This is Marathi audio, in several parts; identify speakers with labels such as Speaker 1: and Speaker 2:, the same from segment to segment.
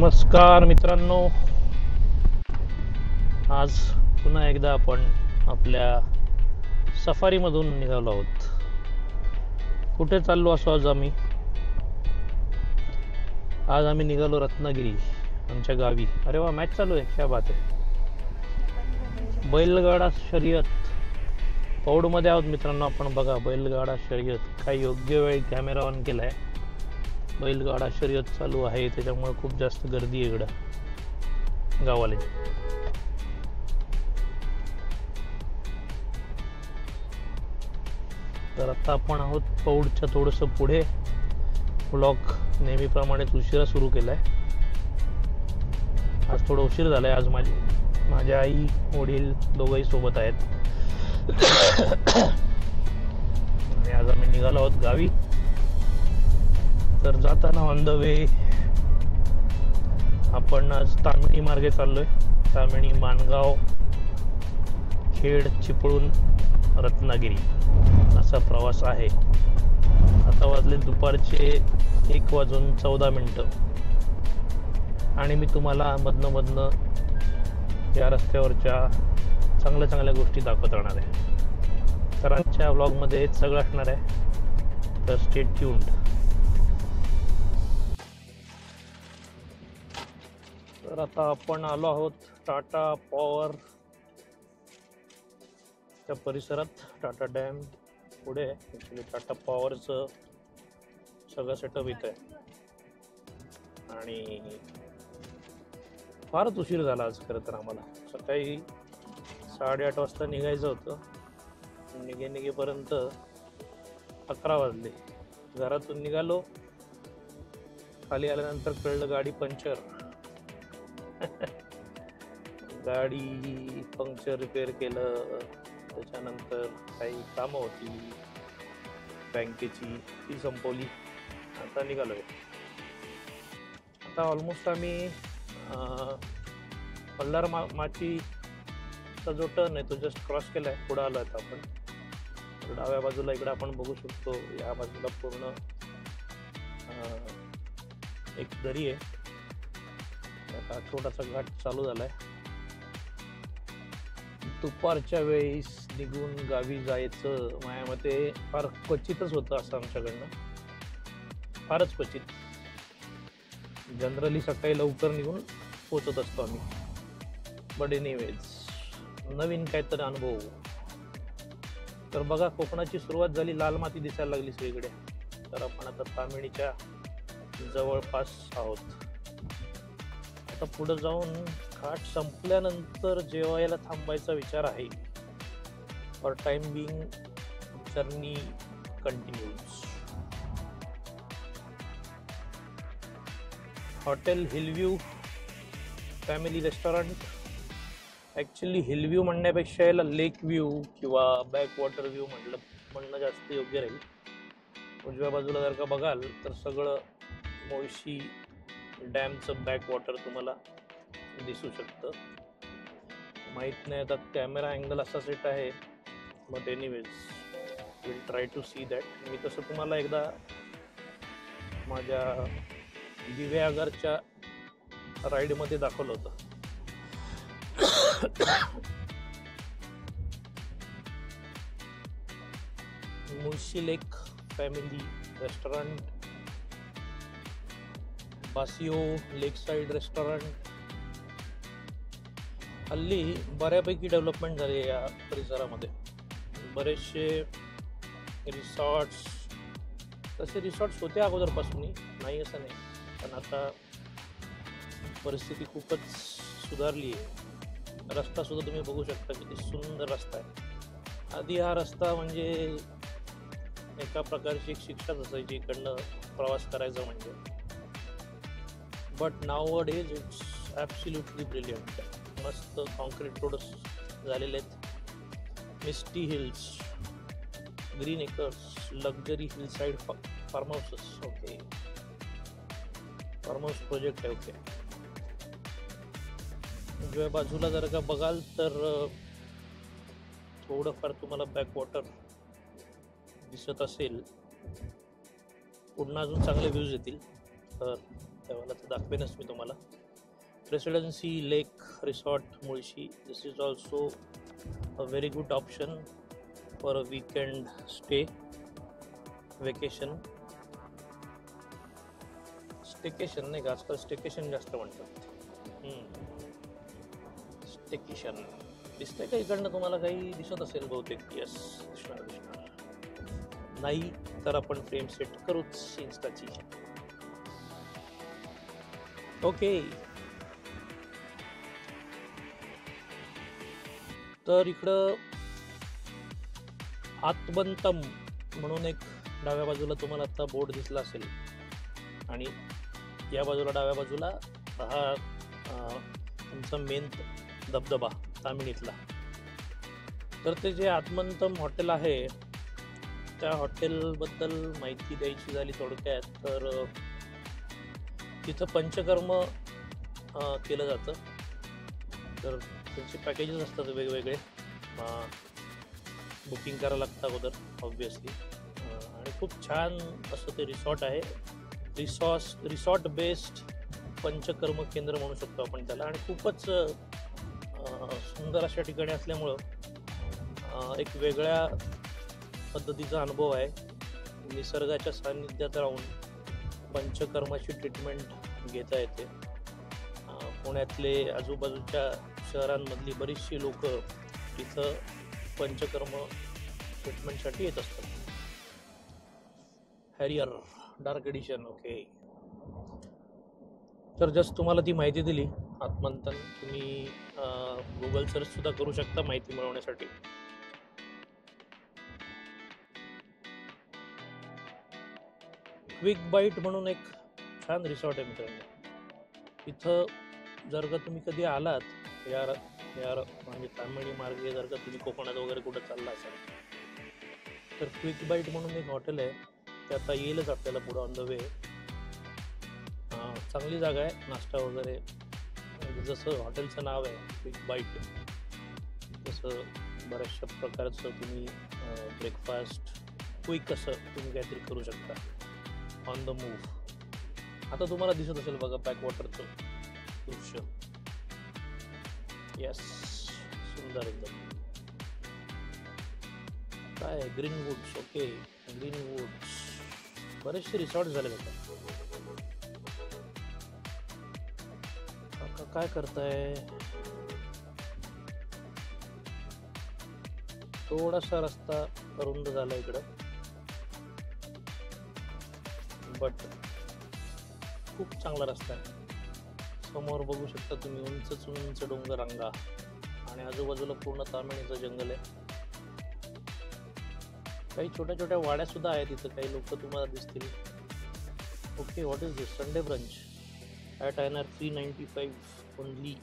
Speaker 1: नमस्कार मित्रांनो, आज पुन्हा एकदा आपण आपल्या सफारीमधून निघालो आहोत. कुठे चाललो असो आज आम्ही निघालो रत्नागिरी, आमच्या गावी. अरे वा, मॅच चालू आहे, क्या बात आहे. बैलगाडा शर्यत पौडमध्ये आहोत मित्रांनो. आपण बघा, बैलगाडा शर्यत काय योग्य वेळी कॅमेरा ऑन केलाय. बैलगाडा शर्यत चालू आहे, त्याच्यामुळे खूप जास्त गर्दी आहे इकडं गावाला. तर आता आपण आहोत पौडच्या थोडंसं पुढे. व्लॉग नेहमीप्रमाणेच उशिरा सुरू केलाय. आज थोडं उशीर झालाय. आज माझ्या आई वडील दोघंही सोबत आहेत आणि आज आम्ही निघालो आहोत गावी. तर जाताना ऑन द वे आपण आज तामिणी मार्गे चाललोय. तामिणी, माणगाव, खेड, चिपळूण, रत्नागिरी असा प्रवास आहे. आता वाजले दुपारचे 1:14 आणि मी तुम्हाला मधनं या रस्त्यावरच्या चांगल्या गोष्टी दाखवत राहणार आहे. तर आजच्या व्लॉगमध्ये हेच सगळं असणार आहे, तर स्टे ट्यून्ड. तर आता आपण आलो आहोत टाटा पॉवर च्या परिसरात. टाटा डॅम पुढे ॲक्च्युली टाटा पॉवरचं सगळं सेटअप इथं आहे. आणि फारच उशीर झाला आज खरं तर. आम्हाला सकाळी 8:30 वाजता निघायचं होतं. निघेपर्यंत 11 वाजले. घरातून निघालो, खाली आल्यानंतर कळलं गाडी पंक्चर. गाडी पंक्चर रिपेअर केलं. त्याच्यानंतर काही कामं होती बँकेची, ती संपवली. आता निघालोय. आता ऑलमोस्ट आम्ही पल्लार माचीचा जो टर्न आहे तो जस्ट क्रॉस केलाय. पुढे आलो आता आपण. डाव्या बाजूला इकडे आपण बघू शकतो, या बाजूला पूर्ण एक दरी आहे. आता छोटासा घाट चालू झालाय. दुपारच्या वेळेस निघून गावी जायचं माझ्या मते फार क्वचितच होतं असं आमच्याकडनं. फारच क्वचित. जनरली सकाळी लवकर निघून पोचत असतो आम्ही. बट एनिवेज, नवीन काहीतरी अनुभव. तर बघा, कोकणाची सुरुवात झाली. लाल माती दिसायला लागली सगळीकडे. तर आपण आता तामिणीच्या जवळपास आहोत. आता पुढे जाऊन घाट संपल्यानंतर जेवायला थांबायचा विचार आहे. For time being journey continues. Hotel Hillview family restaurant. Actually Hillview म्हणण्यापेक्षा याला लेक व्ह्यू किंवा बॅकवॉटर व्ह्यू म्हणणं जास्त योग्य राहील. उजव्या बाजूला जर का बघाल तर सगळं मुळशी डॅमचं बॅकवॉटर तुम्हाला दिसू शकतं. माहीत नाही आता कॅमेरा अँगल असा सेट आहे. But anyways, will try to see that. मी तसं तुम्हाला एकदा माझ्या दिव्यागरच्या राईडमध्ये दाखवलं होतं. मुळशी लेक फॅमिली रेस्टॉरंट, बासिओ लेक साइड रेस्टॉरंट. हल्ली बऱ्यापैकी डेव्हलपमेंट झाली या परिसरामध्ये. बरेचसे रिसॉर्ट्स, तसे रिसॉर्ट्स होते अगोदरपासूनही, नाही असं नाही, पण आता परिस्थिती खूपच सुधारली आहे. रस्ता सुद्धा तुम्ही बघू शकता, किती सुंदर रस्ता आहे. आधी हा रस्ता म्हणजे एका प्रकारची एक शिक्षाच असायची इकडनं प्रवास करायचा म्हणजे. But now days it's absolutely brilliant. मस्त कॉन्क्रीट रोड्स झालेले आहेत. Misty Hills, Green Acres, luxury hill side farm houses. Okay, farm house project आहे. ओके. उजव्या बाजूला जर का बघाल तर थोडंफार तुम्हाला बॅकवॉटर दिसत असेल. पुन्हा अजून चांगले व्ह्यूज येतील. तर त्यावेळेला तर दाखवेनच मी तुम्हाला. Residency lake resort Mulshi, this is also a very good option for a weekend stay, vacation. Staycation नाही का, आजकाल स्टेकेशन जास्त म्हणतात. स्टेकेशन दिसतंय का इकडनं तुम्हाला? काही दिसत असेल बहुतेक. यस, दिसणार नाही तर आपण फ्रेम सेट करूच इन्स्टाची. ओके, तर इकडं आत्मंतम म्हणून एक डाव्या बाजूला तुम्हाला आता बोर्ड दिसला असेल, आणि या बाजूला डाव्या बाजूला हा तुमचा मेन धबधबा तामिणीतला. तर ते जे आत्मंतम हॉटेल आहे, त्या हॉटेलबद्दल माहिती द्यायची झाली थोडक्यात, तर तिथं पंचकर्म केलं जातं. तर त्यांचे पॅकेजेस असतात वेगवेगळे, बुकिंग करावं लागतं अगोदर ऑब्वियसली. आणि खूप छान असं ते रिसॉर्ट आहे. रिसॉर्ट बेस्ड पंचकर्म केंद्र म्हणू शकतो आपण त्याला. आणि खूपच सुंदर अशा ठिकाणी असल्यामुळं एक वेगळ्या पद्धतीचा अनुभव आहे. निसर्गाच्या सान्निध्यात राहून पंचकर्माची ट्रीटमेंट घेता येते. पुण्यातले आजूबाजूच्या शहरांमधली बरीचशी लोक तिथं पंचकर्म ट्रीटमेंटसाठी येत असतात. Harrier dark edition. ओके, तर जस्ट तुम्हाला ती माहिती दिली. आत्मंतन तुम्ही गुगल सर्च सुद्धा करू शकता माहिती मिळवण्यासाठी. क्विक बाईट म्हणून एक छान रिसॉर्ट आहे मित्रांनो. इथं जर का तुम्ही कधी आलात यार म्हणजे तामिळी मार्गे जर का तुम्ही कोकणात वगैरे कुठं चालला असाल, तर क्विक बाईट म्हणून एक हॉटेल आहे, ते आता येईलच आपल्याला पुढं ऑन द वे. चांगली जागा आहे, नाश्ता वगैरे. जसं हॉटेलचं नाव आहे क्विक बाईट, तसं बऱ्याचशा प्रकारचं तुम्ही ब्रेकफास्ट क्विक असं तुम्ही काहीतरी करू शकता ऑन द मूव्ह. आता तुम्हाला दिसत असेल बघा बॅकवॉटरचं दृश्य. येस, सुंदर एकदम. काय green woods. Okay, green woods. बरेचसे रिसॉर्ट झाले आता. काय करताय? थोडासा रस्ता रुंद झाला इकडं, बट खूप चांगला रस्ता आहे. समोर बघू शकता तुम्ही उंच उंच डोंगर रांगा, आणि आजूबाजूला पूर्ण तामिळीचं जंगल आहे. काही छोट्या छोट्या वाड्या सुद्धा आहेत इथं, काही लोक तुम्हाला दिसतील. Okay, what is this? Sunday brunch at INR 395 only.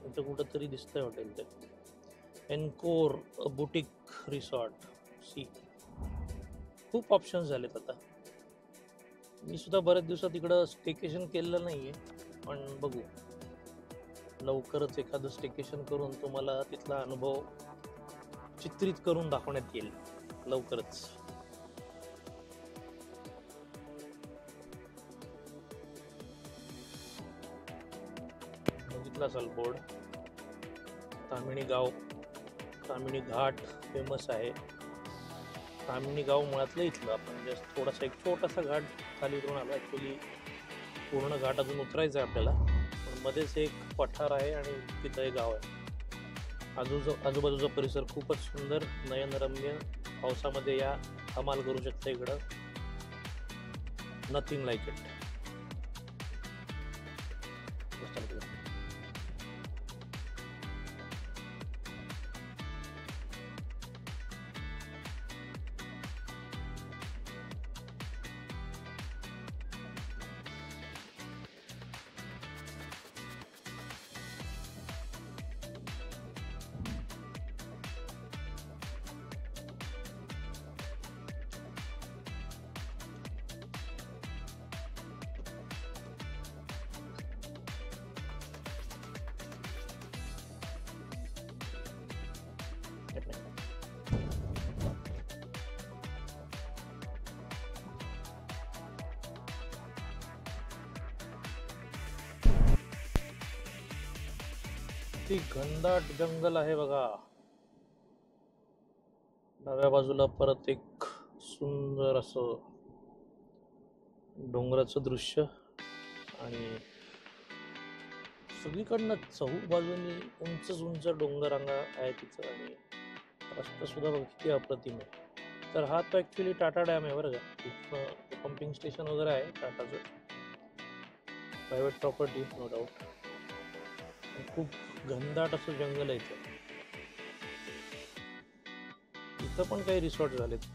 Speaker 1: इथं कुठंतरी दिसतंय हॉटेल ते. Encore boutique resort. सी, खूप ऑप्शन्स झालेत आता. मी सुद्धा बऱ्याच दिवसात इकडं स्टेकेशन केलेलं नाही आहे, पण बघू लवकरच एखादं स्टेकेशन करून तुम्हाला तिथला अनुभव चित्रित करून दाखवण्यात येईल लवकरच. बघितला असाल बोर्ड. तामिणी गाव, तामिणी घाट फेमस आहे. तामिणी गाव मुळातलं इथलं. आपण जस्ट थोडासा एक छोटासा घाट खाली करून आलो. ॲक्च्युली पूर्ण घाट अजून उतरायचं आहे आपल्याला, पण मध्येच एक पठार आहे आणि तिथं एक गाव आहे. आजूबाजूचा परिसर खूपच सुंदर, नयनरम्य. पावसामध्ये या धमाल करू शकता इकडं. Nothing like it. किती घनदाट जंगल आहे बघा. डाव्या बाजूला परत एक सुंदर असं डोंगराचं दृश्य आणि सगळीकडनं चहू बाजूनी उंच उंच डोंगररांगा आहे तिथं आणि रस्ता सुद्धा बघ किती अप्रतिम आहे. तर हा तो ॲक्च्युली टाटा डॅम आहे बरं का. इथं पंपिंग स्टेशन वगैरे आहे टाटाचं, प्रायव्हेट प्रॉपर्टी नो डाऊट. खूप घनदाट असं जंगल आहे इथं. इथं पण काही रिसॉर्ट झालेत.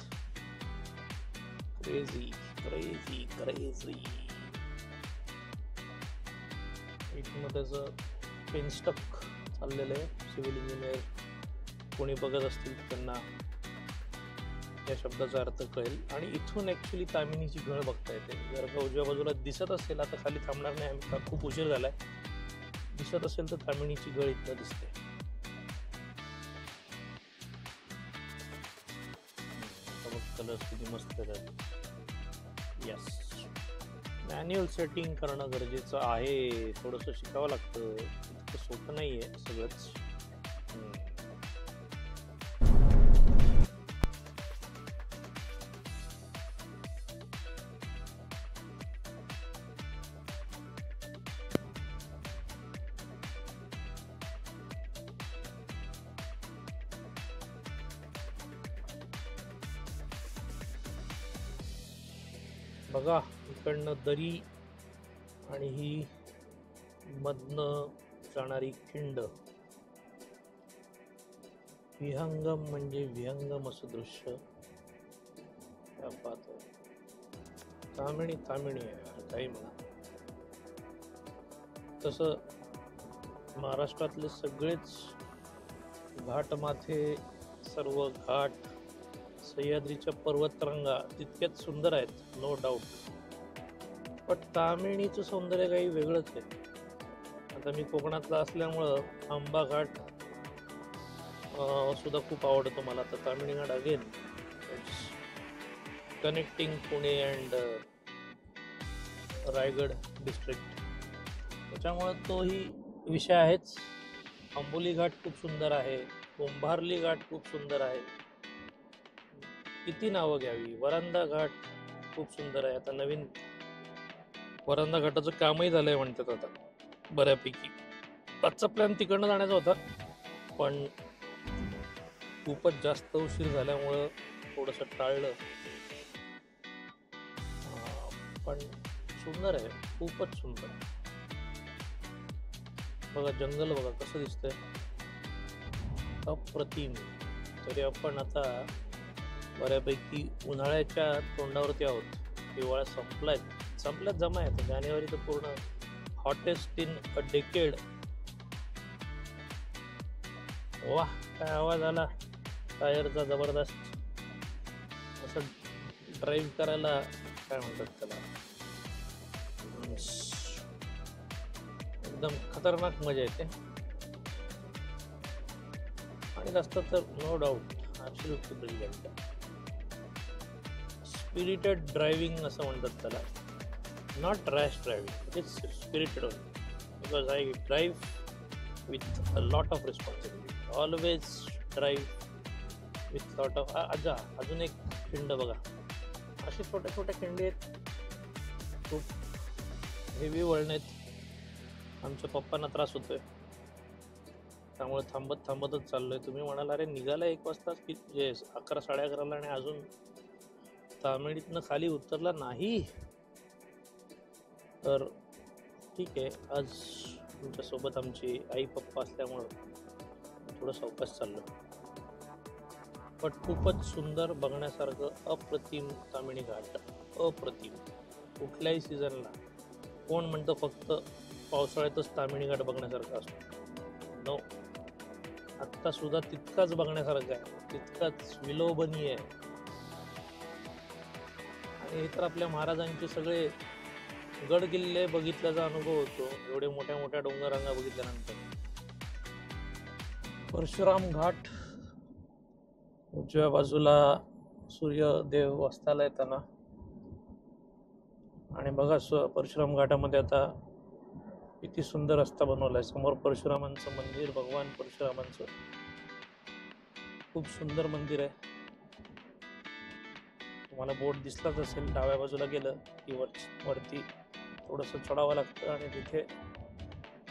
Speaker 1: Crazy crazy crazy. इथं त्याचं पेनस्टक चाललेलं आहे. सिव्हिल इंजिनियर कोणी बघत असतील त्यांना या शब्दाचा अर्थ कळेल. आणि इथून ॲक्च्युली तामिनीची घळ बघता येते. जर का उजव्या बाजूला दिसत असेल, आता खाली थांबणार नाही आम्ही, खूप उशीर झालाय. दिसत असेल तर तामिनीची घळ इथं दिसते. कलर्स किती मस्त आहेत. यस, मॅन्युअल सेटिंग करणं गरजेचं आहे. थोडंसं शिकावं लागतं, इतकं सोपं नाही आहे सगळंच. बघा इकडनं दरी आणि ही मधनं जाणारी खिंड. विहंगम म्हणजे विहंगम असं दृश्य. पाहतो तामिणी तामिणी आहे काही म्हणा. तसं महाराष्ट्रातले सगळेच घाटमाथे, सर्व घाट, सह्याद्रीच्या पर्वतरांगा तितक्याच सुंदर आहेत नो डाऊट. पण तामिणीचं सौंदर्य काही वेगळंच आहे. आता मी कोकणातला असल्यामुळं आंबा घाट सुद्धा खूप आवडतो मला. तर Tamini Ghat again it's connecting Pune and Raigad district, त्याच्यामुळं तोही विषय आहेच. आंबोली घाट खूप सुंदर आहे, कुंभारली घाट खूप सुंदर आहे. किती नावं घ्यावी. वरांदा घाट खूप सुंदर आहे. आता नवीन वरांदा घाटाचं कामही झालंय म्हणतात आता बऱ्यापैकी. आजचा प्लॅन तिकडनं जाण्याचा होता, पण खूपच जास्त उशीर झाल्यामुळं थोडंसं टाळलं. पण सुंदर आहे, खूपच सुंदर. बघा जंगल बघा कसं दिसतंय, अप्रतिम. तरी आपण आता बऱ्यापैकी उन्हाळ्याच्या तोंडावरती आहोत. हिवाळा संपल्यात जमा आहे. जानेवारी तर पूर्ण हॉटेस्ट इन अ डेकेड. वा काय आवाज आला टायरचा जबरदस्त. असं ड्राईव्ह करायला काय म्हणतात त्याला, एकदम खतरनाक मजा येते. आणि रस्ता तर no doubt absolutely brilliant. Spirited driving असं म्हणतात त्याला, not rash driving, it's spirited only. Because I drive with a lot of responsibility. Always drive with lot of. अजून एक खिंड बघा. अशी छोट्या छोट्या खिंडी आहेत, खूप हेवी वळण आहेत. आमच्या पप्पांना त्रास होतोय, त्यामुळे थांबतच चाललोय. तुम्ही म्हणाल अरे निघाला 1 वाजता की जे 11 11:30 आणि अजून तामिळीतनं खाली उतरला नाही. तर ठीक आहे, आज तुमच्यासोबत आमची आई पप्पा असल्यामुळं थोडं सावकाश चाललो. पण खूपच सुंदर, बघण्यासारखं अप्रतिम तामिणी घाट. अप्रतिम. कुठल्याही सीझनला. कोण म्हणतं फक्त पावसाळ्यातच तामिणी घाट बघण्यासारखं असतो? नो, आत्ता सुद्धा तितकाच बघण्यासारखं आहे, तितकाच विलोभनीय आहे. आणि हे तर आपल्या महाराजांचे सगळे गड किल्ले बघितल्याचा अनुभव होतो, एवढे मोठ्या मोठ्या डोंगररांगा बघितल्यानंतर. परशुराम घाट उजव्या बाजूला सूर्यदेव अस्ताला येताना. आणि बघा परशुराम घाटामध्ये आता किती सुंदर रस्ता बनवलाय. समोर परशुरामांचं मंदिर, भगवान परशुरामांचं खूप सुंदर मंदिर आहे. तुम्हाला बोर्ड दिसलाच असेल. डाव्या बाजूला गेलं की वरती थोडंसं चढावं लागतं आणि तिथे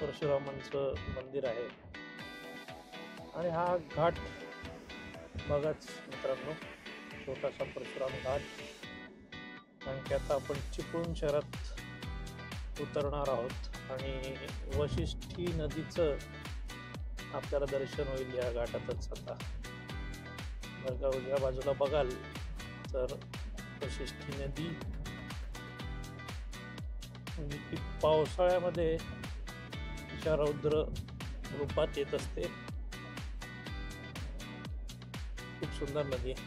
Speaker 1: परशुरामांचं मंदिर आहे. आणि हा घाट बघाच मित्रांनो, छोटासा परशुराम घाट. कारण की आता आपण चिपळूण शहरात उतरणार आहोत आणि वशिष्ठी नदीचं आपल्याला दर्शन होईल या घाटातच. आता जर का उजव्या बाजूला बघाल तर वशिष्ठी नदी ती पावसाळ्यामध्ये तिच्या रौद्र रूपात येत असते. खूप सुंदर नदी आहे.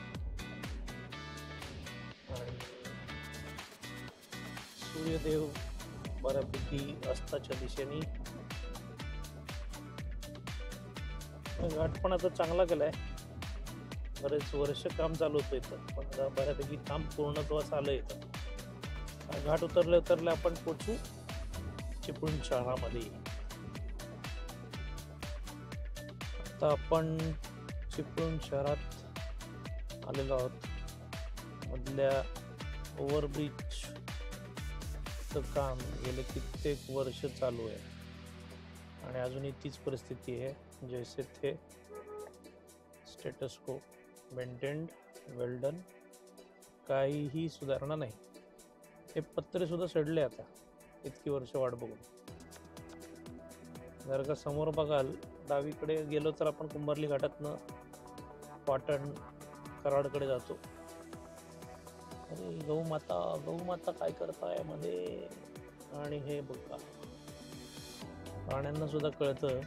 Speaker 1: आणि सूर्यदेव बऱ्यापैकी अस्ताच्या दिशेने. घाट पण आता चांगला केलाय. बरेच वर्ष काम चालू होतं इथं, पण बऱ्यापैकी काम पूर्णत्वास आलं इथं. घाट उतरले आपण पोचू चिपळूण शहरामध्ये. आता आपण चिपळूण शहरात आलेलो आहोत. मधल्या ओव्हरब्रिजचं काम गेले कित्येक वर्ष चालू आहे आणि अजूनही तीच परिस्थिती आहे. जैसे थे स्टेटस को मेंटेन्ड, वेल डन. काहीही सुधारणा नाही. हे पत्रे सुद्धा सडले आता इतकी वर्ष वाट बघून. जर का समोर बघाल डावीकडे गेलो तर आपण कुंभारली घाटातनं पाटण कराडकडे जातो. अरे गौमाता काय करताय मध्ये. आणि हे बघा प्राण्यांना सुद्धा कळतं.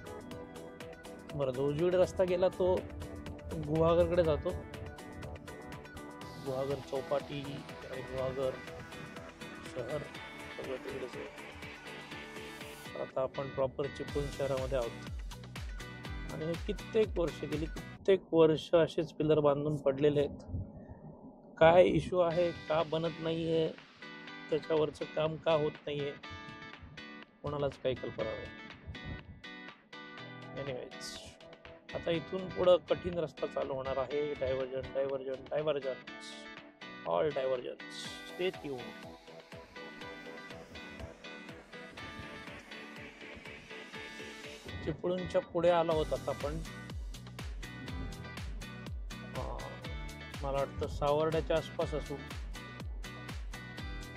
Speaker 1: बरं, जो उजवीकडे रस्ता गेला तो गुहागरकडे जातो. गुहागर चौपाटी आणि गुहागर शहर सगळं तिकडेच आहे. आता आपण प्रॉपर चिपळूण शहरामध्ये आहोत आणि हे कित्येक वर्ष असेच पिलर बांधून पडलेले आहेत. काय इश्यू आहे, का बनत नाहीये, त्याच्यावरचं काम का होत नाहीये, कोणालाच काही कल्पना नाही. एनिवेज, आता इथून पुढं कठीण रस्ता चालू होणार आहे. Diversion all diversions. Stay tuned. चिपळूणच्या पुढे आलो आहोत आता आपण. मला वाटतं सावर्ड्याच्या आसपास असू.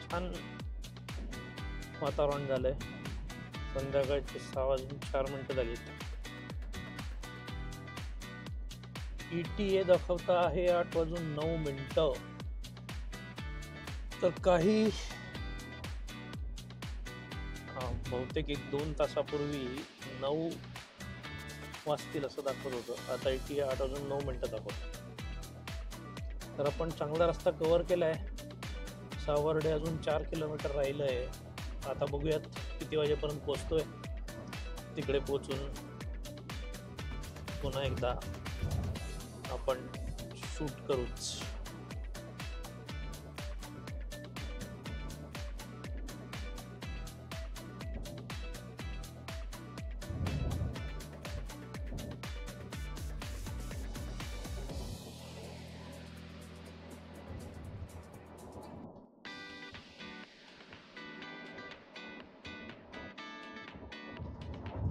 Speaker 1: छान वातावरण झालंय. संध्याकाळचे 6:04 झालीत. ETA दाखवता आहे 8:09. तर काही बहुतेक 1-2 तासापूर्वी 9 वाजतील असं दाखवत होतं. आता ETA 8:09 दाखवतो. तर आपण चांगला रस्ता कव्हर केलाय. सावर्डे अजून 4 किलोमीटर राहिलं आहे. आता बघूयात किती वाजेपर्यंत पोहोचतोय. तिकडे पोहोचून पुन्हा एकदा आपण शूट करूच.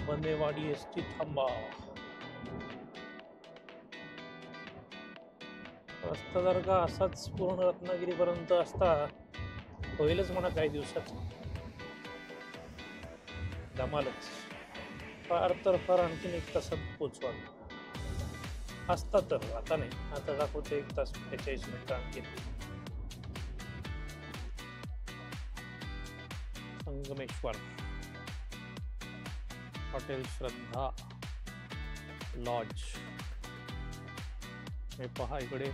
Speaker 1: बंदेवाडी एसटी थांबा. रस्ता जर का असाच पूर्ण रत्नागिरीपर्यंत असता होईलच म्हणा काही दिवसात. धमालच. फार तर फार आणखीन 1 तासात पोचवा असता तर. आता नाही, आता दाखवते 1 तास 45 मिनिटं आणखी. संगमेश्वर हॉटेल श्रद्धा लॉज. हे पहा इकडे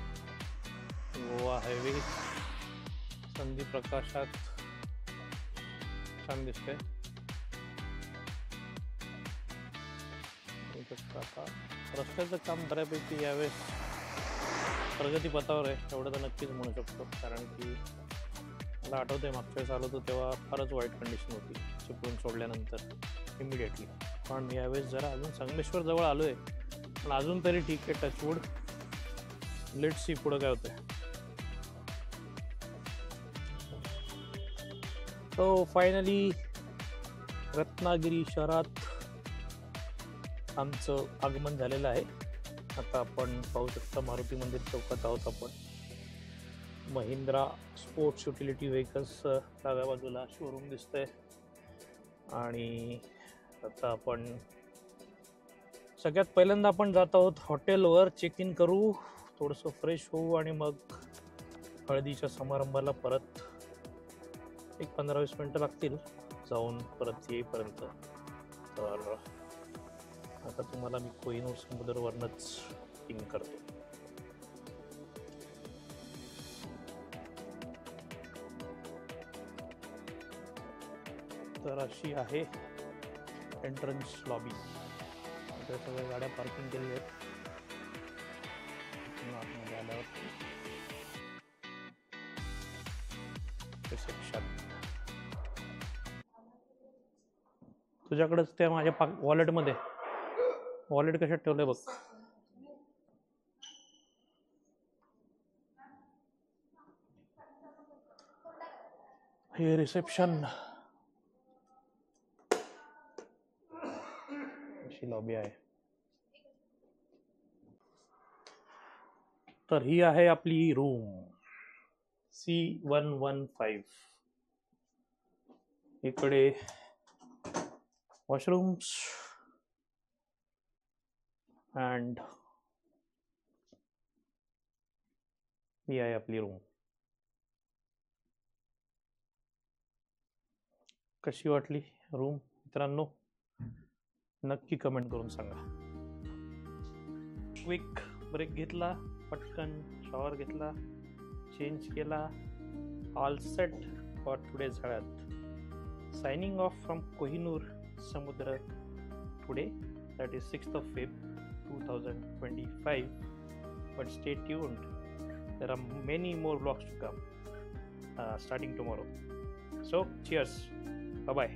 Speaker 1: गोवा हायवे संधी प्रकाशात छान दिसतंय. आता रस्त्याचं काम बऱ्यापैकी यावेळेस प्रगतीपथावर आहे एवढं तर नक्कीच म्हणू शकतो. कारण की मला आठवतंय मागच्या वेळेस आलो होतो तेव्हा फारच वाईट कंडिशन होती चिपळूण सोडल्यानंतर इमिडिएटली. पण यावेळेस जरा अजून संगमेश्वर जवळ आलो आहे, पण अजून तरी ठीक आहे. टचवूड. लेट्स सी पुढं काय होतंय. तो फायनली रत्नागिरी शहरात आमचं आगमन झालेलं आहे. आता आपण पाहू शकता मारुती मंदिर चौकात आहोत आपण. महिंद्रा स्पोर्ट्स युटिलिटी व्हेकल्स डाव्या बाजूला शोरूम दिसतंय. आणि आता आपण सगळ्यात पहिल्यांदा आपण जात आहोत हॉटेलवर. चेक इन करू, थोडंसं फ्रेश होऊ आणि मग हळदीच्या समारंभाला परत एक 15-20 मिनटं लागतील जाऊन परत येईपर्यंत. तर आता तुम्हाला मी कोहिनूर समुद्रवरनंच पिंग करतो. तर अशी आहे एंट्रन्स लॉबी. इथे सगळ्या गाड्या पार्किंग केलेल्या आहेत. आतमध्ये आल्यावर रिसेप्शन. तुझ्याकडेच त्या माझ्या वॉलेटमध्ये वॉलेट कशात ठेवलंय बघ. हे रिसेप्शन. अशी लॉबी आहे. तर ही आहे आपली रूम C115. इकडे वॉशरूम्स अँड ही आहे आपली रूम. कशी वाटली रूम मित्रांनो? नक्की कमेंट करून सांगा. क्विक ब्रेक घेतला, पटकन शॉवर घेतला, चेंज केला. ऑल सेट फॉर टुडेज हळद. साइनिंग ऑफ फ्रॉम कोहिनूर समुद्र today, that is 6th of Feb 2025. But stay tuned, there are many more vlogs to come starting tomorrow. So cheers, bye bye.